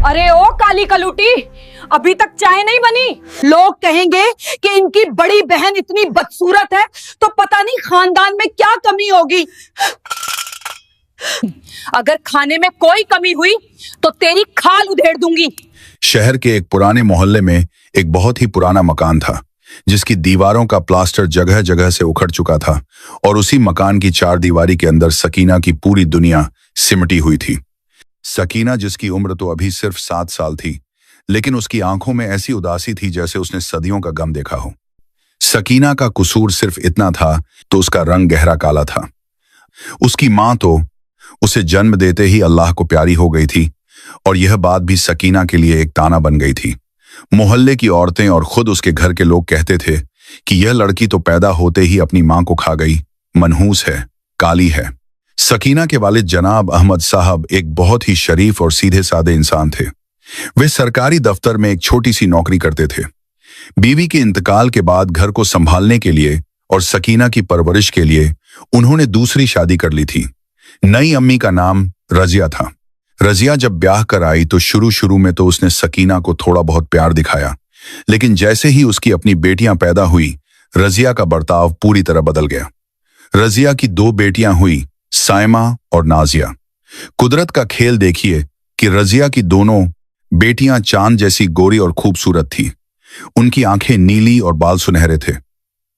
अरे ओ काली कलूटी, अभी तक चाय नहीं बनी। लोग कहेंगे कि इनकी बड़ी बहन इतनी बदसूरत है तो पता नहीं खानदान में क्या कमी होगी। अगर खाने में कोई कमी हुई तो तेरी खाल उधेड़ दूंगी। शहर के एक पुराने मोहल्ले में एक बहुत ही पुराना मकान था जिसकी दीवारों का प्लास्टर जगह जगह से उखड़ चुका था और उसी मकान की चारदीवारी के अंदर सकीना की पूरी दुनिया सिमटी हुई थी। सकीना, जिसकी उम्र तो अभी सिर्फ 7 साल थी, लेकिन उसकी आंखों में ऐसी उदासी थी जैसे उसने सदियों का गम देखा हो। सकीना का कसूर सिर्फ इतना था तो उसका रंग गहरा काला था। उसकी मां तो उसे जन्म देते ही अल्लाह को प्यारी हो गई थी और यह बात भी सकीना के लिए एक ताना बन गई थी। मोहल्ले की औरतें और खुद उसके घर के लोग कहते थे कि यह लड़की तो पैदा होते ही अपनी मां को खा गई, मनहूस है, काली है। सकीना के वालिद जनाब अहमद साहब एक बहुत ही शरीफ और सीधे साधे इंसान थे। वे सरकारी दफ्तर में एक छोटी सी नौकरी करते थे। बीवी के इंतकाल के बाद घर को संभालने के लिए और सकीना की परवरिश के लिए उन्होंने दूसरी शादी कर ली थी। नई अम्मी का नाम रजिया था। रजिया जब ब्याह कर आई तो शुरू में तो उसने सकीना को थोड़ा बहुत प्यार दिखाया, लेकिन जैसे ही उसकी अपनी बेटियां पैदा हुई, रजिया का बर्ताव पूरी तरह बदल गया। रजिया की 2 बेटियां हुई, साइमा और नाजिया। कुदरत का खेल देखिए कि रजिया की दोनों बेटियां चांद जैसी गोरी और खूबसूरत थी। उनकी आंखें नीली और बाल सुनहरे थे।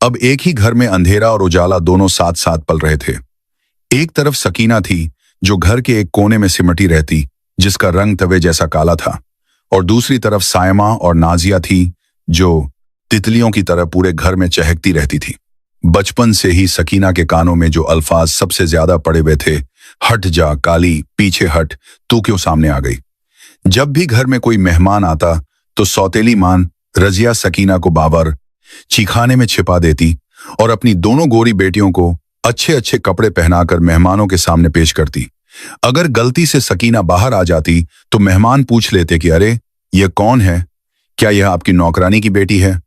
अब एक ही घर में अंधेरा और उजाला दोनों साथ साथ पल रहे थे। एक तरफ सकीना थी जो घर के एक कोने में सिमटी रहती, जिसका रंग तवे जैसा काला था, और दूसरी तरफ साइमा और नाजिया थी जो तितलियों की तरह पूरे घर में चहकती रहती थी। बचपन से ही सकीना के कानों में जो अल्फाज सबसे ज्यादा पड़े हुए थे, हट जा काली, पीछे हट, तू क्यों सामने आ गई। जब भी घर में कोई मेहमान आता तो सौतेली मान रजिया सकीना को बाबर चीखाने में छिपा देती और अपनी दोनों गोरी बेटियों को अच्छे अच्छे कपड़े पहनाकर मेहमानों के सामने पेश करती। अगर गलती से सकीना बाहर आ जाती तो मेहमान पूछ लेते कि अरे यह कौन है, क्या यह आपकी नौकरानी की बेटी है।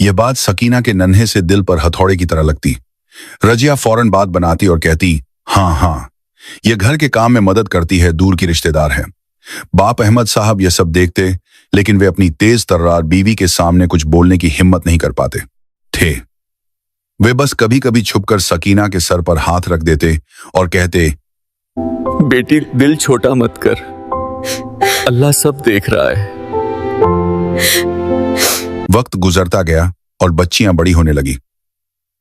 यह बात सकीना के नन्हे से दिल पर हथौड़े की तरह लगती। रजिया फौरन बात बनाती और कहती, हाँ, यह घर के काम में मदद करती है, दूर की रिश्तेदार है। बाप अहमद साहब यह सब देखते, लेकिन वे अपनी तेज तर्रार बीवी के सामने कुछ बोलने की हिम्मत नहीं कर पाते थे। वे बस कभी कभी छुपकर सकीना के सर पर हाथ रख देते और कहते, बेटी दिल छोटा मत कर, अल्लाह सब देख रहा है। वक्त गुजरता गया और बच्चियां बड़ी होने लगी।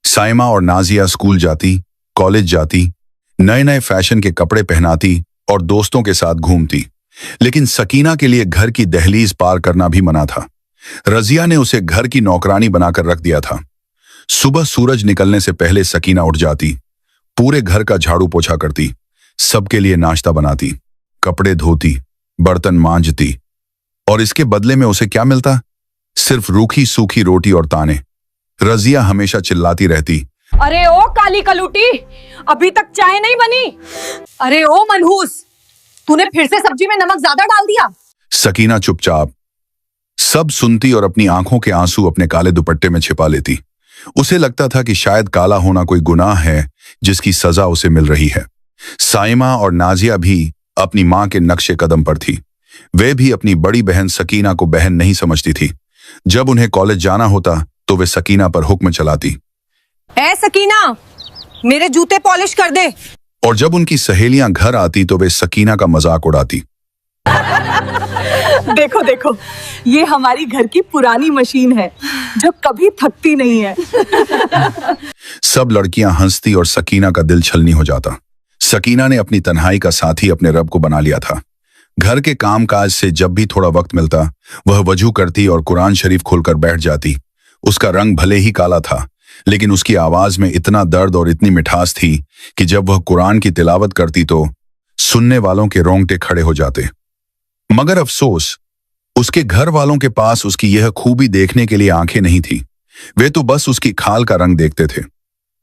साइमा और नाजिया स्कूल जाती, कॉलेज जाती, नए नए फैशन के कपड़े पहनाती और दोस्तों के साथ घूमती, लेकिन सकीना के लिए घर की दहलीज पार करना भी मना था। रजिया ने उसे घर की नौकरानी बनाकर रख दिया था। सुबह सूरज निकलने से पहले सकीना उठ जाती, पूरे घर का झाड़ू पोछा करती, सबके लिए नाश्ता बनाती, कपड़े धोती, बर्तन मांजती, और इसके बदले में उसे क्या मिलता? सिर्फ रूखी सूखी रोटी और ताने। रजिया हमेशा चिल्लाती रहती, अरे ओ काली कलूटी, अभी तक चाय नहीं बनी। अरे ओ मनहूस, तूने फिर से सब्जी में नमक ज्यादा डाल दिया। सकीना चुपचाप सब सुनती और अपनी आंखों के आंसू अपने काले दुपट्टे में छिपा लेती। उसे लगता था कि शायद काला होना कोई गुनाह है जिसकी सजा उसे मिल रही है। साइमा और नाजिया भी अपनी मां के नक्शे कदम पर थी। वे भी अपनी बड़ी बहन सकीना को बहन नहीं समझती थी। जब उन्हें कॉलेज जाना होता तो वे सकीना पर हुक्म चलाती, ए सकीना, मेरे जूते पॉलिश कर दे। और जब उनकी सहेलियां घर आती तो वे सकीना का मजाक उड़ाती। देखो देखो, ये हमारी घर की पुरानी मशीन है जो कभी थकती नहीं है। सब लड़कियां हंसती और सकीना का दिल छलनी हो जाता। सकीना ने अपनी तन्हाई का साथी अपने रब को बना लिया था। घर के कामकाज से जब भी थोड़ा वक्त मिलता, वह वजू करती और कुरान शरीफ खोलकर बैठ जाती। उसका रंग भले ही काला था, लेकिन उसकी आवाज में इतना दर्द और इतनी मिठास थी कि जब वह कुरान की तिलावत करती तो सुनने वालों के रोंगटे खड़े हो जाते। मगर अफसोस, उसके घर वालों के पास उसकी यह खूबी देखने के लिए आंखें नहीं थी। वे तो बस उसकी खाल का रंग देखते थे।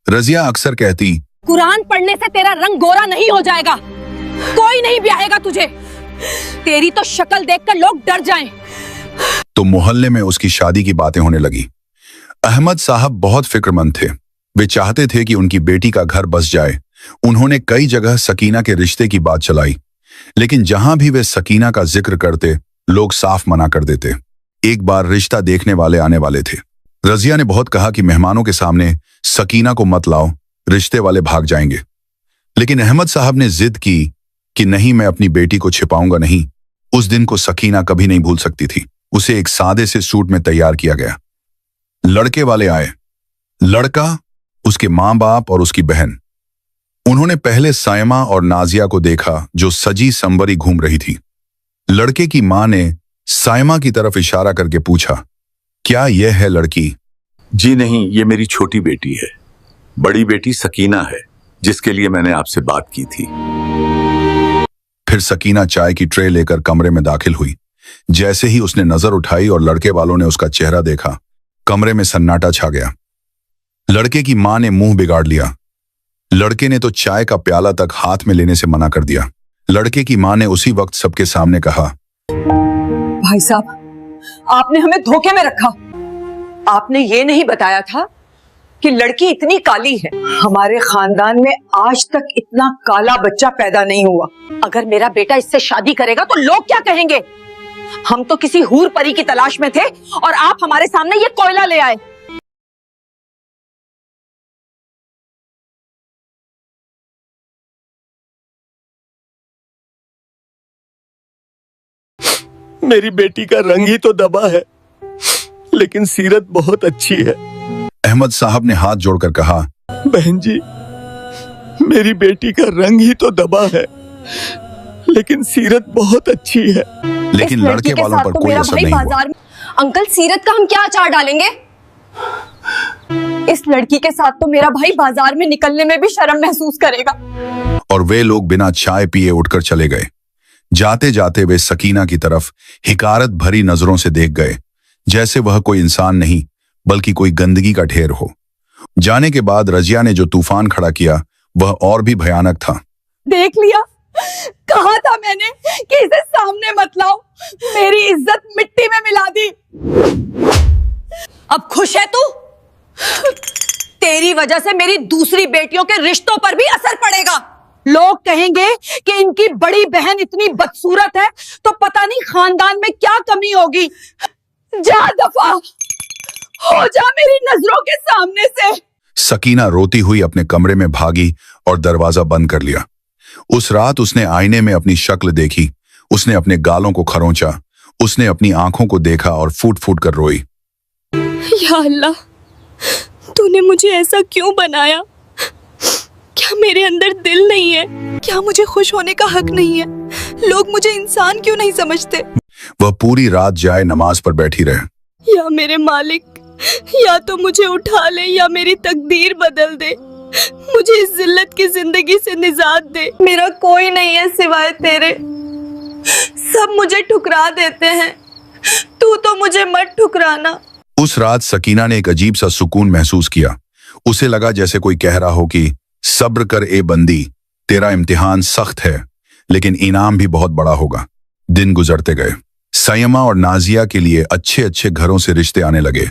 रजिया अक्सर कहती, कुरान पढ़ने से तेरा रंग गोरा नहीं हो जाएगा, कोई नहीं ब्याहेगा तुझे, तेरी तो शक्ल देखकर लोग डर जाएं। तो मोहल्ले में उसकी शादी की बातें होने लगी। अहमद साहब बहुत फिक्रमंद थे। वे चाहते थे कि उनकी बेटी का घर बस जाए। उन्होंने कई जगह सकीना के रिश्ते की बात चलाई, लेकिन जहां भी वे सकीना का जिक्र करते लोग साफ मना कर देते। एक बार रिश्ता देखने वाले आने वाले थे। रजिया ने बहुत कहा कि मेहमानों के सामने सकीना को मत लाओ, रिश्ते वाले भाग जाएंगे। लेकिन अहमद साहब ने जिद की कि नहीं, मैं अपनी बेटी को छिपाऊंगा नहीं। उस दिन को सकीना कभी नहीं भूल सकती थी। उसे एक सादे से सूट में तैयार किया गया। लड़के वाले आए। लड़का, उसके मां बाप और उसकी बहन। उन्होंने पहले सायमा और नाजिया को देखा जो सजी संवरी घूम रही थी। लड़के की मां ने सायमा की तरफ इशारा करके पूछा, क्या यह है लड़की? जी नहीं, ये मेरी छोटी बेटी है। बड़ी बेटी सकीना है, जिसके लिए मैंने आपसे बात की थी। फिर सकीना चाय की ट्रे लेकर कमरे में दाखिल हुई। जैसे ही उसने नजर उठाई और लड़के वालों ने उसका चेहरा देखा, कमरे में सन्नाटा छा गया। लड़के की मां ने मुंह बिगाड़ लिया। लड़के ने तो चाय का प्याला तक हाथ में लेने से मना कर दिया। लड़के की मां ने उसी वक्त सबके सामने कहा, भाई साहब, आपने हमें धोखे में रखा। आपने ये नहीं बताया था कि लड़की इतनी काली है। हमारे खानदान में आज तक इतना काला बच्चा पैदा नहीं हुआ। अगर मेरा बेटा इससे शादी करेगा तो लोग क्या कहेंगे? हम तो किसी हूर परी की तलाश में थे और आप हमारे सामने ये कोयला ले आए। मेरी बेटी का रंग ही तो दबा है, लेकिन सीरत बहुत अच्छी है। अहमद साहब ने हाथ जोड़कर कहा, बहन जी, मेरी बेटी का रंग ही तो दबा है, लेकिन सीरत बहुत अच्छी है। लेकिन लड़के वालों पर कोई असर नहीं हुआ। अंकल, सीरत का हम क्या अचार डालेंगे? इस लड़की के साथ तो मेरा भाई बाजार में निकलने में भी शर्म महसूस करेगा। और वे लोग बिना चाय पिए उठकर चले गए। जाते जाते वे सकीना की तरफ हिकारत भरी नजरों से देख गए, जैसे वह कोई इंसान नहीं बल्कि कोई गंदगी का ढेर हो। जाने के बाद रजिया ने जो तूफान खड़ा किया वह और भी भयानक था। देख लिया, कहा था मैंने कि इसे सामने मत लाओ। मेरी इज्जत मिट्टी में मिला दी। अब खुश है तू? तेरी वजह से मेरी दूसरी बेटियों के रिश्तों पर भी असर पड़ेगा। लोग कहेंगे कि इनकी बड़ी बहन इतनी बदसूरत है तो पता नहीं खानदान में क्या कमी होगी। जा दफा हो जा मेरी नजरों के सामने से। सकीना रोती हुई अपने कमरे में भागी और दरवाजा बंद कर लिया। उस रात उसने आईने में अपनी शक्ल देखी। उसने अपने गालों को खरोंचा। उसने अपनी आंखों को देखा और फूट फूट कर रोई। या अल्लाह, तूने मुझे ऐसा क्यों बनाया? क्या मेरे अंदर दिल नहीं है? क्या मुझे खुश होने का हक नहीं है? लोग मुझे इंसान क्यों नहीं समझते? वह पूरी रात जाए नमाज पर बैठी रहे। या मेरे मालिक, या तो मुझे उठा ले या मेरी तकदीर बदल दे। मुझे इस जिल्लत की जिंदगी से निजात दे। मेरा कोई नहीं है सिवाय तेरे। सब मुझे ठुकरा देते हैं, तू तो मुझे मत ठुकराना। उस रात सकीना ने एक अजीब सा सुकून महसूस किया। उसे लगा जैसे कोई कह रहा हो कि सब्र कर ए बंदी, तेरा इम्तिहान सख्त है लेकिन इनाम भी बहुत बड़ा होगा। दिन गुजरते गए। सायमा और नाजिया के लिए अच्छे अच्छे घरों से रिश्ते आने लगे।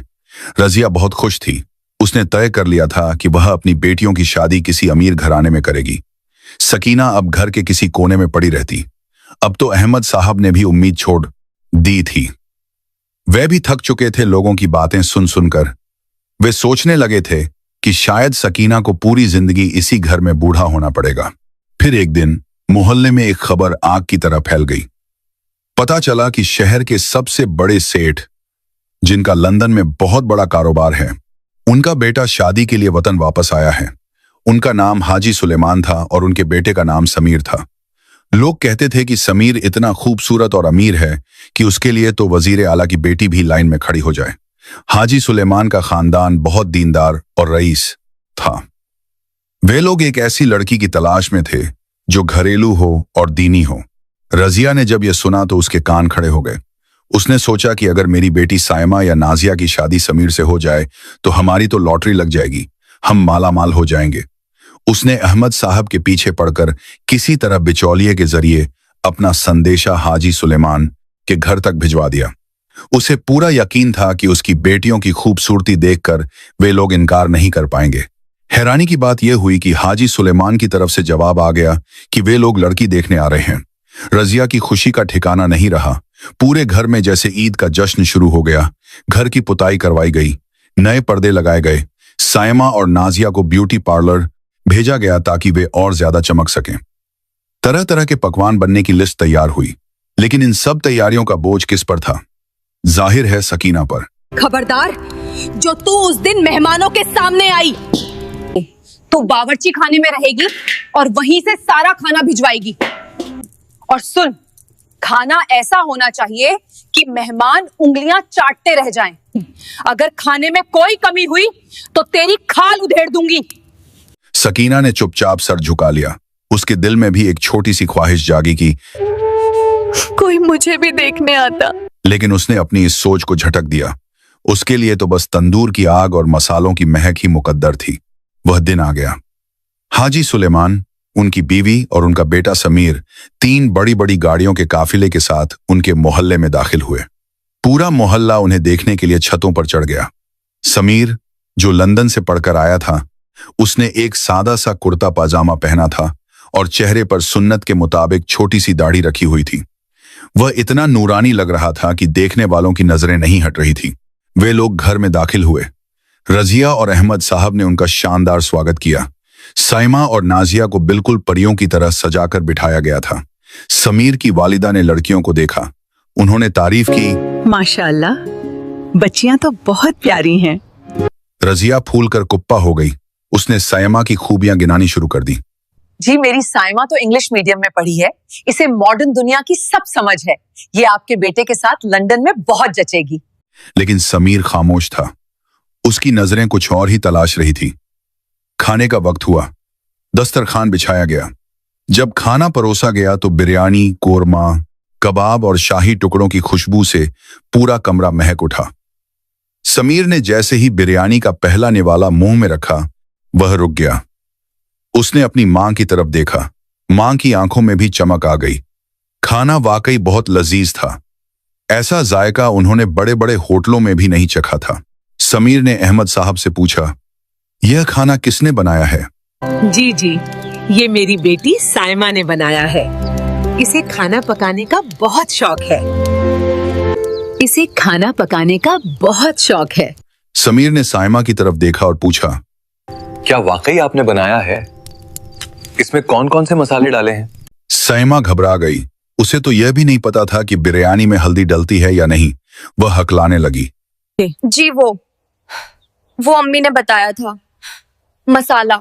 रजिया बहुत खुश थी। उसने तय कर लिया था कि वह अपनी बेटियों की शादी किसी अमीर घराने में करेगी। सकीना अब घर के किसी कोने में पड़ी रहती। अब तो अहमद साहब ने भी उम्मीद छोड़ दी थी। वे भी थक चुके थे लोगों की बातें सुन सुनकर। वे सोचने लगे थे कि शायद सकीना को पूरी जिंदगी इसी घर में बूढ़ा होना पड़ेगा। फिर एक दिन मोहल्ले में एक खबर आग की तरह फैल गई। पता चला कि शहर के सबसे बड़े सेठ, जिनका लंदन में बहुत बड़ा कारोबार है, उनका बेटा शादी के लिए वतन वापस आया है। उनका नाम हाजी सुलेमान था और उनके बेटे का नाम समीर था। लोग कहते थे कि समीर इतना खूबसूरत और अमीर है कि उसके लिए तो वजीर आला की बेटी भी लाइन में खड़ी हो जाए। हाजी सुलेमान का खानदान बहुत दीनदार और रईस था। वे लोग एक ऐसी लड़की की तलाश में थे जो घरेलू हो और दीनी हो। रजिया ने जब यह सुना तो उसके कान खड़े हो गए। उसने सोचा कि अगर मेरी बेटी सायमा या नाजिया की शादी समीर से हो जाए तो हमारी तो लॉटरी लग जाएगी, हम माला माल हो जाएंगे। उसने अहमद साहब के पीछे पड़कर किसी तरह बिचौलिए के जरिए अपना संदेशा हाजी सुलेमान के घर तक भिजवा दिया। उसे पूरा यकीन था कि उसकी बेटियों की खूबसूरती देखकर वे लोग इनकार नहीं कर पाएंगे। हैरानी की बात यह हुई कि हाजी सुलेमान की तरफ से जवाब आ गया कि वे लोग लड़की देखने आ रहे हैं। रजिया की खुशी का ठिकाना नहीं रहा। पूरे घर में जैसे ईद का जश्न शुरू हो गया। घर की पुताई करवाई गई, नए पर्दे लगाए गए। सायमा और नाजिया को ब्यूटी पार्लर भेजा गया ताकि वे और ज्यादा चमक सकें। तरह तरह के पकवान बनने की लिस्ट तैयार हुई, लेकिन इन सब तैयारियों का बोझ किस पर था? जाहिर है सकीना पर। खबरदार, जो तू उस दिन मेहमानों के सामने आई, तो बावर्ची खाने में रहेगी और वहीं से सारा खाना भिजवाएगी। और सुन, खाना ऐसा होना चाहिए कि मेहमान उंगलियां चाटते रह जाएं। अगर खाने में कोई कमी हुई तो तेरी खाल उधेड़ दूंगी। सकीना ने चुपचाप सर झुका लिया। उसके दिल में भी एक छोटी सी ख्वाहिश जागी कि कोई मुझे भी देखने आता। लेकिन उसने अपनी इस सोच को झटक दिया। उसके लिए तो बस तंदूर की आग और मसालों की महक ही मुकद्दर थी। वह दिन आ गया। हाजी सुलेमान, उनकी बीवी और उनका बेटा समीर 3 बड़ी बड़ी गाड़ियों के काफिले के साथ उनके मोहल्ले में दाखिल हुए। पूरा मोहल्ला उन्हें देखने के लिए छतों पर चढ़ गया। समीर, जो लंदन से पढ़कर आया था, उसने एक सादा सा कुर्ता पाजामा पहना था और चेहरे पर सुन्नत के मुताबिक छोटी सी दाढ़ी रखी हुई थी। वह इतना नूरानी लग रहा था कि देखने वालों की नजरें नहीं हट रही थी। वे लोग घर में दाखिल हुए। रजिया और अहमद साहब ने उनका शानदार स्वागत किया। साइमा और नाजिया को बिल्कुल परियों की तरह सजाकर बिठाया गया था। समीर की वालिदा ने लड़कियों को देखा। उन्होंने तारीफ की, माशाअल्लाह, बच्चियां तो बहुत प्यारी हैं। रजिया फूल कर कुप्पा हो गई। उसने साइमा की खूबियां गिनानी शुरू कर दी। जी, मेरी साइमा तो इंग्लिश मीडियम में पढ़ी है, इसे मॉडर्न दुनिया की सब समझ है। ये आपके बेटे के साथ लंदन में बहुत जचेगी। लेकिन समीर खामोश था। उसकी नजरें कुछ और ही तलाश रही थी। खाने का वक्त हुआ। दस्तरखान बिछाया गया। जब खाना परोसा गया तो बिरयानी, कोरमा, कबाब और शाही टुकड़ों की खुशबू से पूरा कमरा महक उठा। समीर ने जैसे ही बिरयानी का पहला निवाला मुंह में रखा, वह रुक गया। उसने अपनी मां की तरफ देखा। मां की आंखों में भी चमक आ गई। खाना वाकई बहुत लजीज था। ऐसा जायका उन्होंने बड़े बड़े होटलों में भी नहीं चखा था। समीर ने अहमद साहब से पूछा, यह खाना किसने बनाया है? जी जी, ये मेरी बेटी साइमा ने बनाया है। इसे खाना पकाने का बहुत शौक है। इसे खाना पकाने का बहुत शौक है। समीर ने साइमा की तरफ देखा और पूछा, क्या वाकई आपने बनाया है? इसमें कौन कौन से मसाले डाले हैं? साइमा घबरा गई। उसे तो यह भी नहीं पता था कि बिरयानी में हल्दी डलती है या नहीं। वह हकलाने लगी। जी, वो अम्मी ने बताया था। मसाला,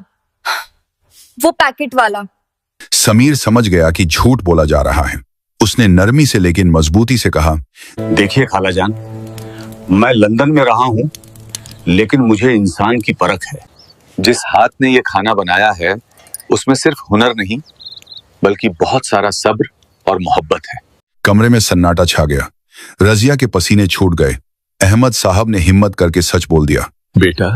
वो पैकेट वाला। समीर समझ गया कि झूठ बोला जा रहा है। उसने नरमी से लेकिन मजबूती से कहा, देखिए खालाजान, मैं लंदन में रहा हूँ, लेकिन मुझे इंसान की परख है। जिस हाथ ने ये खाना बनाया है, उसमें सिर्फ हुनर नहीं बल्कि बहुत सारा सब्र और मोहब्बत है। कमरे में सन्नाटा छा गया। रजिया के पसीने छूट गए। अहमद साहब ने हिम्मत करके सच बोल दिया, बेटा,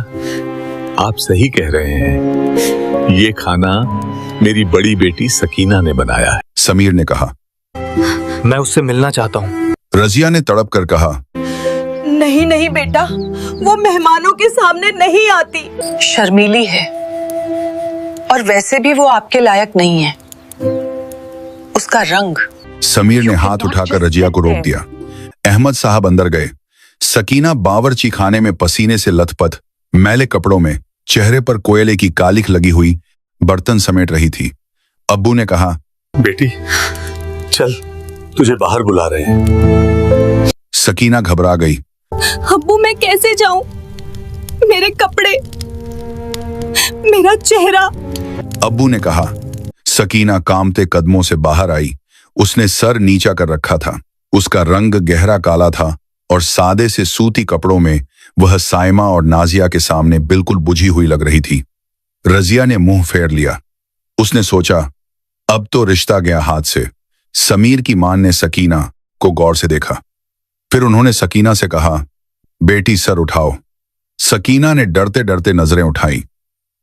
आप सही कह रहे हैं। ये खाना मेरी बड़ी बेटी सकीना ने बनाया है। समीर ने कहा। मैं उससे मिलना चाहता हूँ। रजिया ने तड़प कर कहा, नहीं नहीं बेटा, वो मेहमानों के सामने नहीं आती। शर्मीली है और वैसे भी वो आपके लायक नहीं है। उसका रंग। समीर ने हाथ उठाकर रजिया को रोक दिया। अहमद साहब अंदर गए। सकीना बावर्ची खाने में पसीने से लथपथ, मैले कपड़ों में, चेहरे पर कोयले की कालिख लगी हुई बर्तन समेट रही थी। अब्बू ने कहा, बेटी चल, तुझे बाहर बुला रहे हैं। सकीना घबरा गई। अब्बू, मैं कैसे जाऊं? मेरे कपड़े, मेरा चेहरा। अब्बू ने कहा। सकीना कांपते कदमों से बाहर आई। उसने सर नीचा कर रखा था। उसका रंग गहरा काला था और सादे से सूती कपड़ों में वह साइमा और नाजिया के सामने बिल्कुल बुझी हुई लग रही थी। रजिया ने मुंह फेर लिया। उसने सोचा, अब तो रिश्ता गया हाथ से। समीर की मां ने सकीना को गौर से देखा। फिर उन्होंने सकीना से कहा, बेटी सर उठाओ। सकीना ने डरते डरते नजरें उठाई।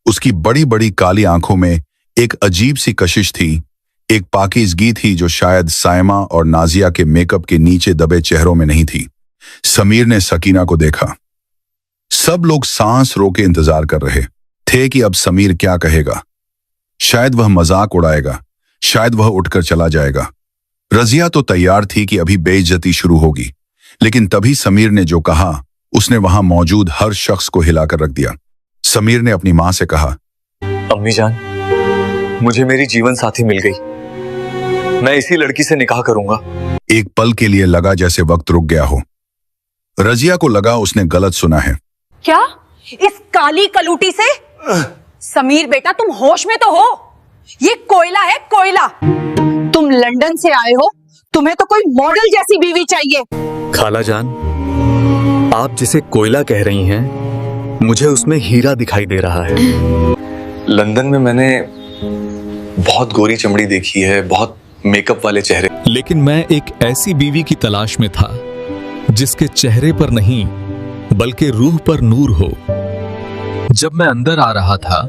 उसकी बड़ी बड़ी काली आंखों में एक अजीब सी कशिश थी, एक पाकीज़गी थी जो शायद साइमा और नाजिया के मेकअप के नीचे दबे चेहरों में नहीं थी। समीर ने सकीना को देखा। सब लोग सांस रोके इंतजार कर रहे थे कि अब समीर क्या कहेगा। शायद वह मजाक उड़ाएगा, शायद वह उठकर चला जाएगा, रजिया तो तैयार थी कि अभी बेइज्जती शुरू होगी, लेकिन तभी समीर ने जो कहा उसने वहां मौजूद हर शख्स को हिलाकर रख दिया। समीर ने अपनी मां से कहा, अम्मी जान, मुझे मेरी जीवन साथी मिल गई। मैं इसी लड़की से निकाह करूंगा। एक पल के लिए लगा जैसे वक्त रुक गया हो। रजिया को लगा उसने गलत सुना है। क्या? इस काली कलूटी से? समीर बेटा, तुम होश में तो हो? ये कोयला है, कोयला। तुम लंदन से आए हो, तुम्हें तो कोई मॉडल जैसी बीवी चाहिए। खाला जान, आप जिसे कोयला कह रही हैं, मुझे उसमें हीरा दिखाई दे रहा है। लंदन में मैंने बहुत गोरी चमड़ी देखी है, बहुत मेकअप वाले चेहरे, लेकिन मैं एक ऐसी बीवी की तलाश में था जिसके चेहरे पर नहीं बल्कि रूह पर नूर हो। जब मैं अंदर आ रहा था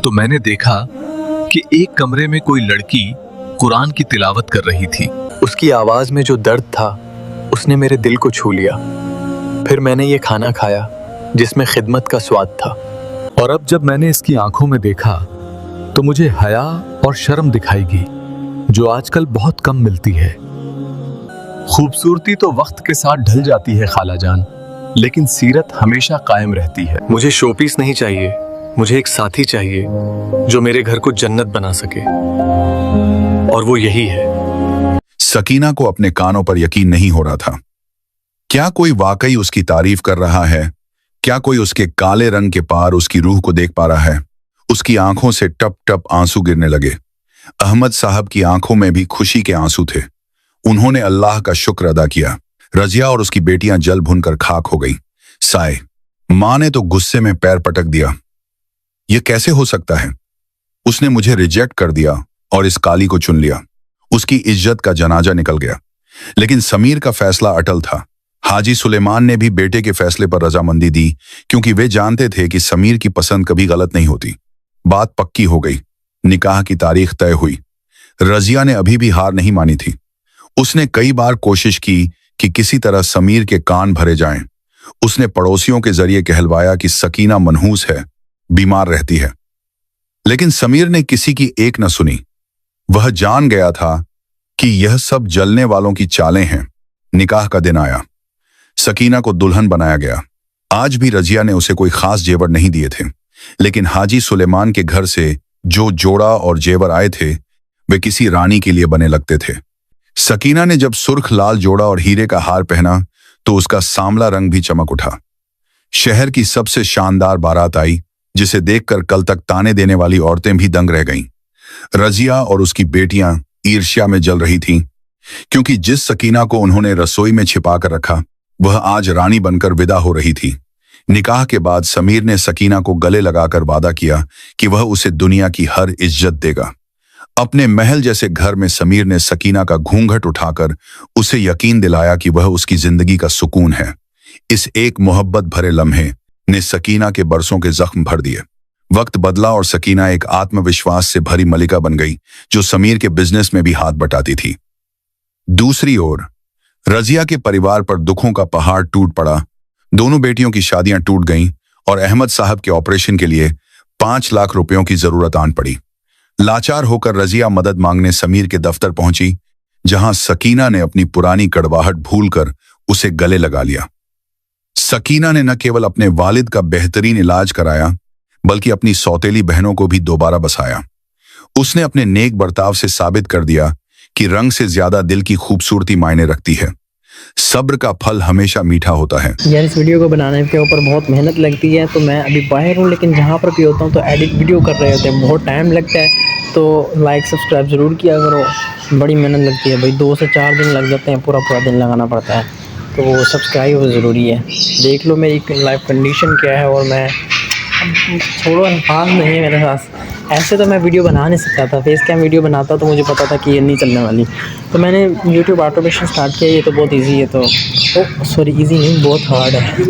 तो मैंने देखा कि एक कमरे में कोई लड़की कुरान की तिलावत कर रही थी। उसकी आवाज में जो दर्द था उसने मेरे दिल को छू लिया। फिर मैंने ये खाना खाया जिसमें खिदमत का स्वाद था। और अब जब मैंने इसकी आंखों में देखा तो मुझे हया और शर्म दिखाएगी जो आजकल बहुत कम मिलती है। खूबसूरती तो वक्त के साथ ढल जाती है खाला जान, लेकिन सीरत हमेशा कायम रहती है। मुझे शोपीस नहीं चाहिए, मुझे एक साथी चाहिए जो मेरे घर को जन्नत बना सके, और वो यही है। सकीना को अपने कानों पर यकीन नहीं हो रहा था। क्या कोई वाकई उसकी तारीफ कर रहा है? क्या कोई उसके काले रंग के पार उसकी रूह को देख पा रहा है? उसकी आंखों से टप टप आंसू गिरने लगे। अहमद साहब की आंखों में भी खुशी के आंसू थे। उन्होंने अल्लाह का शुक्र अदा किया। रजिया और उसकी बेटियां जल भुनकर खाक हो गई। साए, मां ने तो गुस्से में पैर पटक दिया। यह कैसे हो सकता है? उसने मुझे रिजेक्ट कर दिया और इस काली को चुन लिया। उसकी इज्जत का जनाजा निकल गया। लेकिन समीर का फैसला अटल था। हाजी सुलेमान ने भी बेटे के फैसले पर रजामंदी दी, क्योंकि वे जानते थे कि समीर की पसंद कभी गलत नहीं होती। बात पक्की हो गई। निकाह की तारीख तय हुई। रजिया ने अभी भी हार नहीं मानी थी। उसने कई बार कोशिश की कि किसी तरह समीर के कान भरे जाएं। उसने पड़ोसियों के जरिए कहलवाया कि सकीना मनहूस है, बीमार रहती है। लेकिन समीर ने किसी की एक न सुनी। वह जान गया था कि यह सब जलने वालों की चालें हैं। निकाह का दिन आया। सकीना को दुल्हन बनाया गया। आज भी रजिया ने उसे कोई खास जेवर नहीं दिए थे, लेकिन हाजी सुलेमान के घर से जो जोड़ा और जेवर आए थे वे किसी रानी के लिए बने लगते थे। सकीना ने जब सुर्ख लाल जोड़ा और हीरे का हार पहना तो उसका सांवला रंग भी चमक उठा। शहर की सबसे शानदार बारात आई, जिसे देखकर कल तक ताने देने वाली औरतें भी दंग रह गईं। रजिया और उसकी बेटियां ईर्ष्या में जल रही थीं, क्योंकि जिस सकीना को उन्होंने रसोई में छिपा कर रखा वह आज रानी बनकर विदा हो रही थी। निकाह के बाद समीर ने सकीना को गले लगाकर वादा किया कि वह उसे दुनिया की हर इज्जत देगा। अपने महल जैसे घर में समीर ने सकीना का घूंघट उठाकर उसे यकीन दिलाया कि वह उसकी जिंदगी का सुकून है। इस एक मोहब्बत भरे लम्हे ने सकीना के बरसों के जख्म भर दिए। वक्त बदला और सकीना एक आत्मविश्वास से भरी मलिका बन गई जो समीर के बिजनेस में भी हाथ बटाती थी। दूसरी ओर रजिया के परिवार पर दुखों का पहाड़ टूट पड़ा। दोनों बेटियों की शादियां टूट गईं और अहमद साहब के ऑपरेशन के लिए 5 लाख रुपयों की जरूरत आन पड़ी। लाचार होकर रजिया मदद मांगने समीर के दफ्तर पहुंची, जहां सकीना ने अपनी पुरानी कड़वाहट भूलकर उसे गले लगा लिया। सकीना ने न केवल अपने वालिद का बेहतरीन इलाज कराया, बल्कि अपनी सौतेली बहनों को भी दोबारा बसाया। उसने अपने नेक बर्ताव से साबित कर दिया कि रंग से ज्यादा दिल की खूबसूरती मायने रखती है। सब्र का फल हमेशा मीठा होता है। यार, इस वीडियो को बनाने के ऊपर बहुत मेहनत लगती है। तो मैं अभी बाहर हूँ, लेकिन जहाँ पर भी होता हूँ तो एडिट वीडियो कर रहे होते हैं, बहुत टाइम लगता है। तो लाइक सब्सक्राइब ज़रूर किया करो। बड़ी मेहनत लगती है भाई, 2 से 4 दिन लग जाते हैं, पूरा दिन लगाना पड़ता है। तो वो सब्सक्राइब ज़रूरी है। देख लो मेरी लाइफ कंडीशन क्या है। और मैं छोड़ो, अल्फाज नहीं है मेरे पास। ऐसे तो मैं वीडियो बना नहीं सकता था। फेस कैम वीडियो बनाता तो मुझे पता था कि ये नहीं चलने वाली। तो मैंने यूट्यूब ऑटोमेशन स्टार्ट किया। ये तो बहुत इजी है। तो सॉरी, इजी नहीं, बहुत हार्ड है।